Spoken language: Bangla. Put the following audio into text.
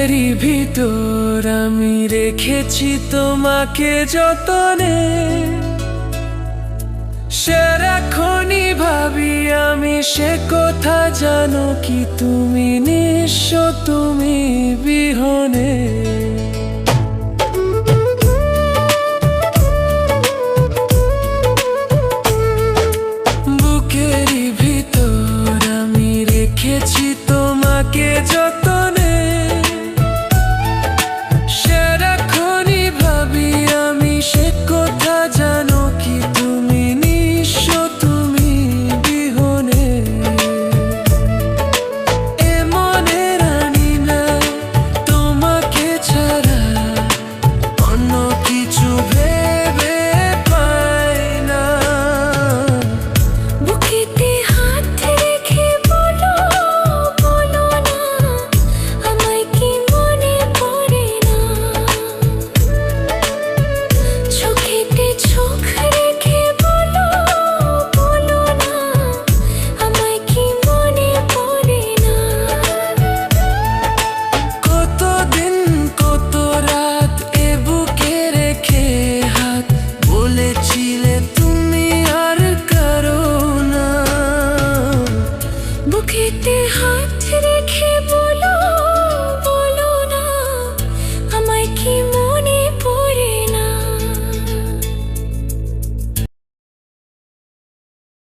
বুকেরই ভিতর আমি রেখেছি তোমাকে যতনে, সারাক্ষণই ভাবি আমি সে কথা জানো কি তুমি নিঃস্ব, তুমি বিহনে। বুকেরই ভিতর আমি রেখেছি তোমাকে যতনে, সারাক্ষণই ভাবি আমি সে কথা জানো কি তুমি নিঃস্ব, তুমি বিহনে। এ মনে রানি না তোমাকে ছাড়া অন্য কিছু ভেবে পাই না। বুকেতে হাত রেখে বলো বলো না, আমায় কি মনে পড়ে না? চোখেতে চোখ রেখে বলো বলো না, আমায় কি মনে পড়ে না? কতদিন কত রাত এ বুকে রেখে হাত বলেছিলে তুমি আর কারো না। বুকেতে হাত রেখে